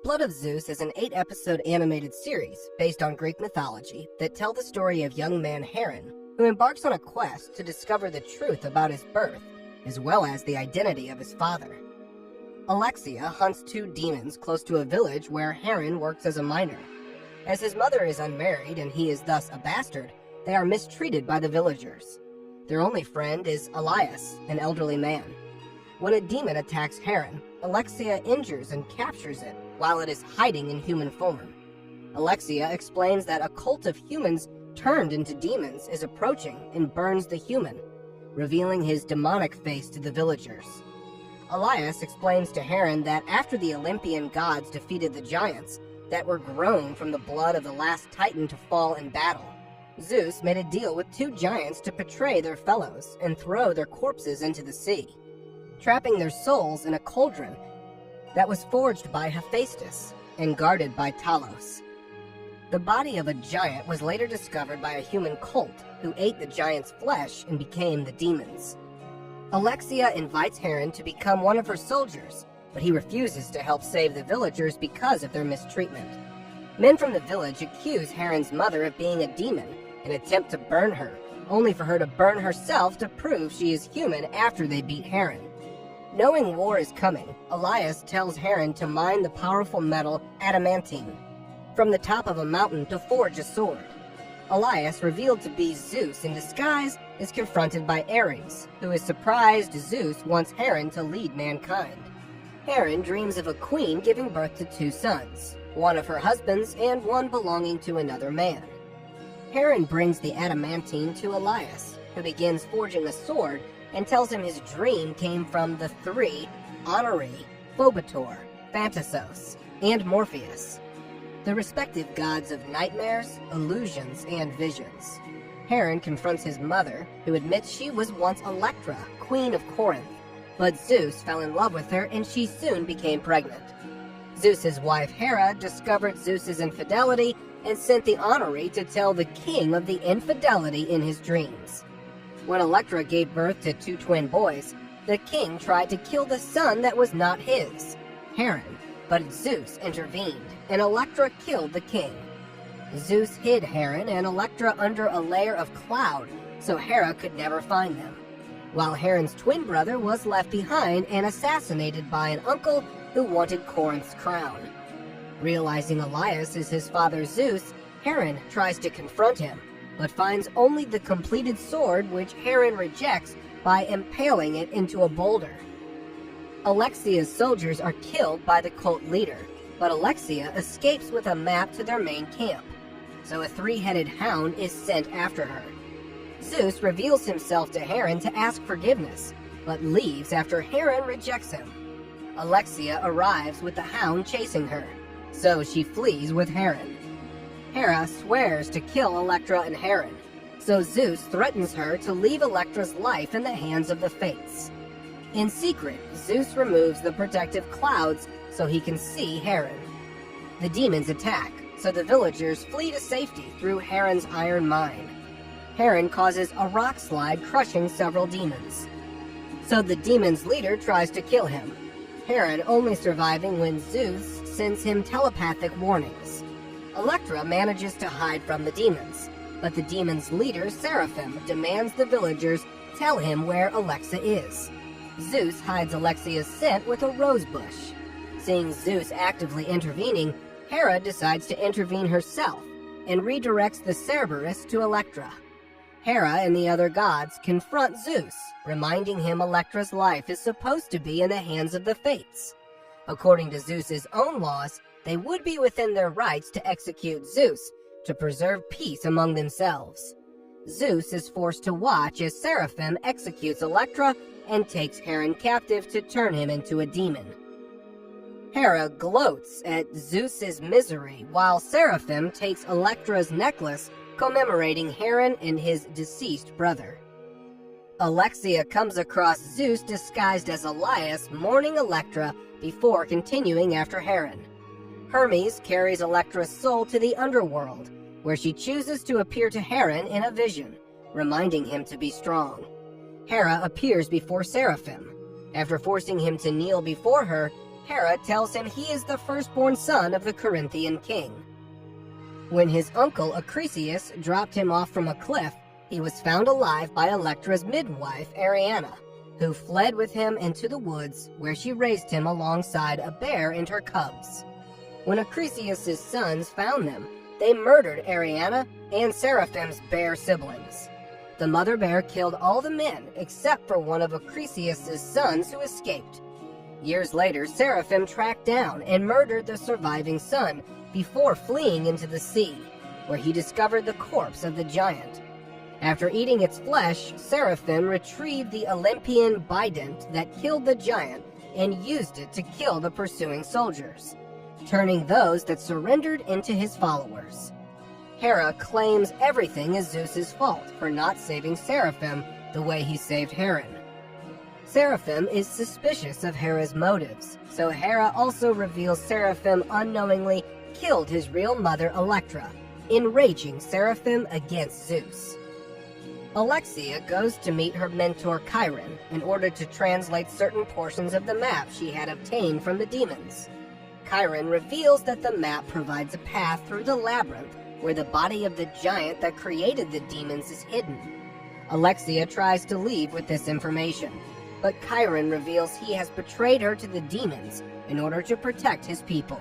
Blood of Zeus is an 8-episode animated series based on Greek mythology that tell the story of young man Heron, who embarks on a quest to discover the truth about his birth, as well as the identity of his father. Alexia hunts 2 demons close to a village where Heron works as a miner. As his mother is unmarried and he is thus a bastard, they are mistreated by the villagers. Their only friend is Elias, an elderly man. When a demon attacks Heron, Alexia injures and captures it while it is hiding in human form. Alexia explains that a cult of humans turned into demons is approaching and burns the human, revealing his demonic face to the villagers. Elias explains to Heron that after the Olympian gods defeated the giants that were grown from the blood of the last titan to fall in battle, Zeus made a deal with 2 giants to betray their fellows and throw their corpses into the sea, trapping their souls in a cauldron that was forged by Hephaestus and guarded by Talos. The body of a giant was later discovered by a human cult who ate the giant's flesh and became the demons. Alexia invites Heron to become one of her soldiers, but he refuses to help save the villagers because of their mistreatment. Men from the village accuse Heron's mother of being a demon and attempt to burn her, only for her to burn herself to prove she is human after they beat Heron. Knowing war is coming, Elias tells Heron to mine the powerful metal adamantine from the top of a mountain to forge a sword. Elias, revealed to be Zeus in disguise, is confronted by Ares, who is surprised Zeus wants Heron to lead mankind. Heron dreams of a queen giving birth to 2 sons, one of her husbands and one belonging to another man. Heron brings the adamantine to Elias, who begins forging a sword and tells him his dream came from the 3 Honoree, Phobator, Phantasos, and Morpheus, the respective gods of nightmares, illusions, and visions. Heron confronts his mother, who admits she was once Electra, queen of Corinth, but Zeus fell in love with her and she soon became pregnant. Zeus's wife Hera discovered Zeus's infidelity and sent the Honoree to tell the king of the infidelity in his dreams. When Electra gave birth to 2 twin boys, the king tried to kill the son that was not his, Heron, but Zeus intervened, and Electra killed the king. Zeus hid Heron and Electra under a layer of cloud, so Hera could never find them, while Heron's twin brother was left behind and assassinated by an uncle who wanted Corinth's crown. Realizing Elias is his father Zeus, Heron tries to confront him, but finds only the completed sword, which Heron rejects by impaling it into a boulder. Alexia's soldiers are killed by the cult leader, but Alexia escapes with a map to their main camp, so a 3-headed hound is sent after her. Zeus reveals himself to Heron to ask forgiveness, but leaves after Heron rejects him. Alexia arrives with the hound chasing her, so she flees with Heron. Hera swears to kill Electra and Heron, so Zeus threatens her to leave Electra's life in the hands of the Fates. In secret, Zeus removes the protective clouds so he can see Heron. The demons attack, so the villagers flee to safety through Heron's iron mine. Heron causes a rock slide, crushing several demons, so the demon's leader tries to kill him, Heron only surviving when Zeus sends him telepathic warnings. Electra manages to hide from the demons, but the demon's leader, Seraphim, demands the villagers tell him where Alexa is. Zeus hides Alexia's scent with a rose bush. Seeing Zeus actively intervening, Hera decides to intervene herself and redirects the Cerberus to Electra. Hera and the other gods confront Zeus, reminding him Electra's life is supposed to be in the hands of the Fates. According to Zeus's own laws, they would be within their rights to execute Zeus to preserve peace among themselves. Zeus is forced to watch as Seraphim executes Electra and takes Heron captive to turn him into a demon. Hera gloats at Zeus's misery, while Seraphim takes Electra's necklace, commemorating Heron and his deceased brother. Alexia comes across Zeus disguised as Elias, mourning Electra before continuing after Heron. Hermes carries Electra's soul to the underworld, where she chooses to appear to Heron in a vision, reminding him to be strong. Hera appears before Seraphim. After forcing him to kneel before her, Hera tells him he is the firstborn son of the Corinthian king. When his uncle Acrisius dropped him off from a cliff, he was found alive by Electra's midwife, Ariana, who fled with him into the woods, where she raised him alongside a bear and her cubs. When Acrisius' sons found them, they murdered Ariana and Seraphim's bear siblings. The mother bear killed all the men except for one of Acrisius' sons who escaped. Years later, Seraphim tracked down and murdered the surviving son before fleeing into the sea, where he discovered the corpse of the giant. After eating its flesh, Seraphim retrieved the Olympian bident that killed the giant and used it to kill the pursuing soldiers, turning those that surrendered into his followers. Hera claims everything is Zeus's fault for not saving Seraphim the way he saved Heron. Seraphim is suspicious of Hera's motives, so Hera also reveals Seraphim unknowingly killed his real mother Electra, enraging Seraphim against Zeus. Alexia goes to meet her mentor Chiron in order to translate certain portions of the map she had obtained from the demons. Chiron reveals that the map provides a path through the labyrinth where the body of the giant that created the demons is hidden. Alexia tries to leave with this information, but Chiron reveals he has betrayed her to the demons in order to protect his people.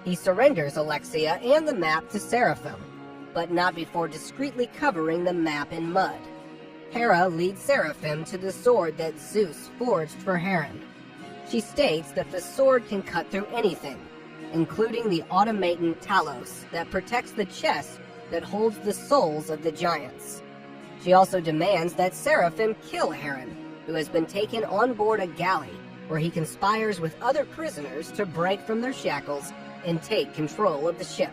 He surrenders Alexia and the map to Seraphim, but not before discreetly covering the map in mud. Hera leads Seraphim to the sword that Zeus forged for Heron. She states that the sword can cut through anything, including the automaton Talos that protects the chest that holds the souls of the giants. She also demands that Seraphim kill Heron, who has been taken on board a galley where he conspires with other prisoners to break from their shackles and take control of the ship.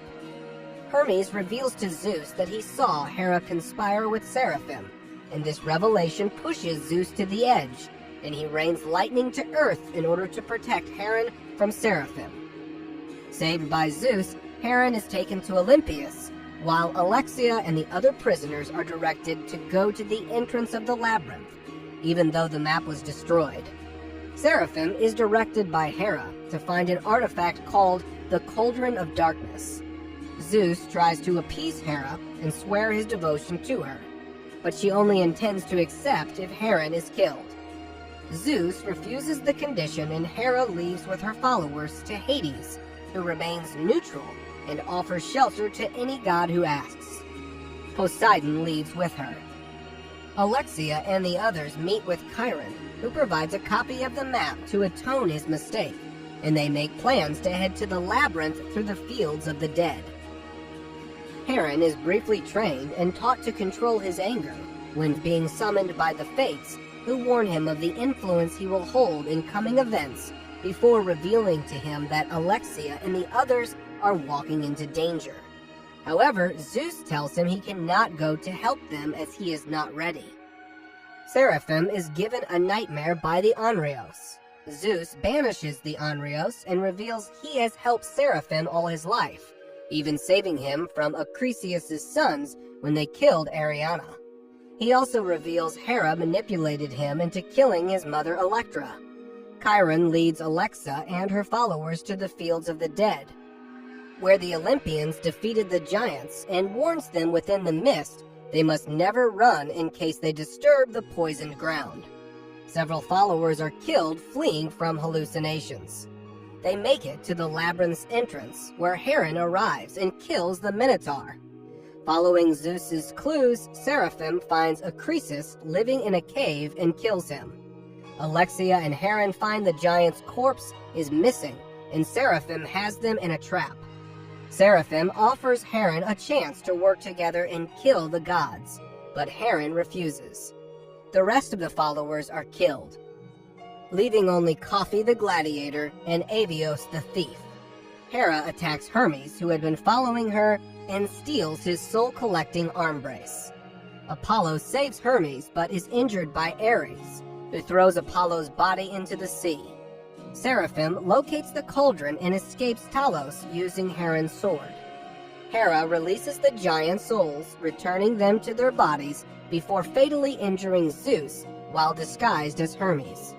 Hermes reveals to Zeus that he saw Hera conspire with Seraphim, and this revelation pushes Zeus to the edge, and he rains lightning to earth in order to protect Heron from Seraphim. Saved by Zeus, Heron is taken to Olympus, while Alexia and the other prisoners are directed to go to the entrance of the labyrinth, even though the map was destroyed. Seraphim is directed by Hera to find an artifact called the Cauldron of Darkness. Zeus tries to appease Hera and swear his devotion to her, but she only intends to accept if Heron is killed. Zeus refuses the condition and Hera leaves with her followers to Hades, who remains neutral and offers shelter to any god who asks. Poseidon leaves with her. Alexia and the others meet with Chiron, who provides a copy of the map to atone his mistake, and they make plans to head to the labyrinth through the fields of the dead. Heron is briefly trained and taught to control his anger when being summoned by the Fates, who warn him of the influence he will hold in coming events before revealing to him that Alexia and the others are walking into danger. However, Zeus tells him he cannot go to help them as he is not ready. Seraphim is given a nightmare by the Onrios. Zeus banishes the Onrios and reveals he has helped Seraphim all his life, even saving him from Acrisius' sons when they killed Ariana. He also reveals Hera manipulated him into killing his mother Electra. Chiron leads Alexa and her followers to the fields of the dead, where the Olympians defeated the giants, and warns them within the mist they must never run in case they disturb the poisoned ground. Several followers are killed fleeing from hallucinations. They make it to the labyrinth's entrance, where Heron arrives and kills the Minotaur. Following Zeus's clues, Seraphim finds Acrisius living in a cave and kills him. Alexia and Heron find the giant's corpse is missing, and Seraphim has them in a trap. Seraphim offers Heron a chance to work together and kill the gods, but Heron refuses. The rest of the followers are killed, leaving only Coffee the gladiator and Avios the thief. Hera attacks Hermes, who had been following her, and steals his soul-collecting arm brace. Apollo saves Hermes, but is injured by Ares, who throws Apollo's body into the sea. Seraphim locates the cauldron and escapes Talos using Heron's sword. Hera releases the giant souls, returning them to their bodies before fatally injuring Zeus while disguised as Hermes.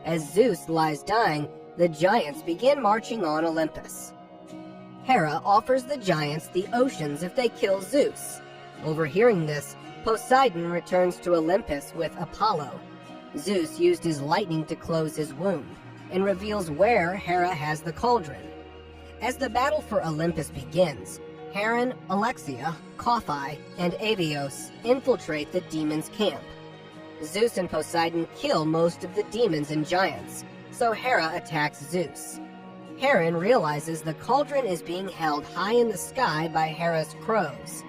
As Zeus lies dying, the giants begin marching on Olympus. Hera offers the giants the oceans if they kill Zeus. Overhearing this, Poseidon returns to Olympus with Apollo. Zeus used his lightning to close his wound, and reveals where Hera has the cauldron. As the battle for Olympus begins, Heron, Alexia, Kothyr, and Avios infiltrate the demons' camp. Zeus and Poseidon kill most of the demons and giants, so Hera attacks Zeus. Heron realizes the cauldron is being held high in the sky by Hera's crows.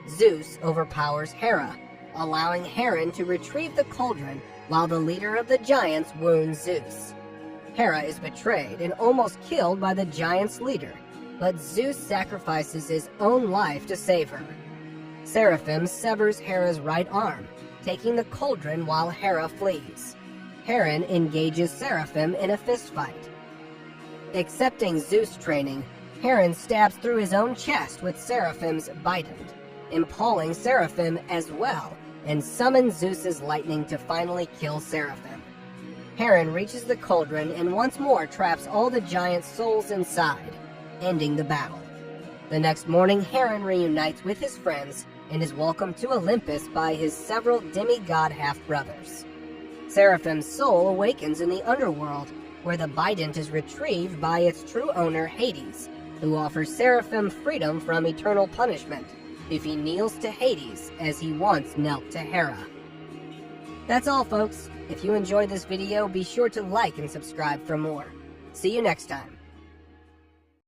Zeus overpowers Hera, allowing Heron to retrieve the cauldron while the leader of the giants wounds Zeus. Hera is betrayed and almost killed by the giants' leader, but Zeus sacrifices his own life to save her. Seraphim severs Hera's right arm, taking the cauldron while Hera flees. Heron engages Seraphim in a fistfight. Accepting Zeus training, Heron stabs through his own chest with Seraphim's bident, impaling Seraphim as well, and summons Zeus's lightning to finally kill Seraphim. Heron reaches the cauldron and once more traps all the giants' souls inside, ending the battle. The next morning, Heron reunites with his friends and is welcomed to Olympus by his several demigod half-brothers. Seraphim's soul awakens in the underworld, where the bident is retrieved by its true owner, Hades, who offers Seraphim freedom from eternal punishment if he kneels to Hades as he once knelt to Hera. That's all, folks. If you enjoyed this video, be sure to like and subscribe for more. See you next time.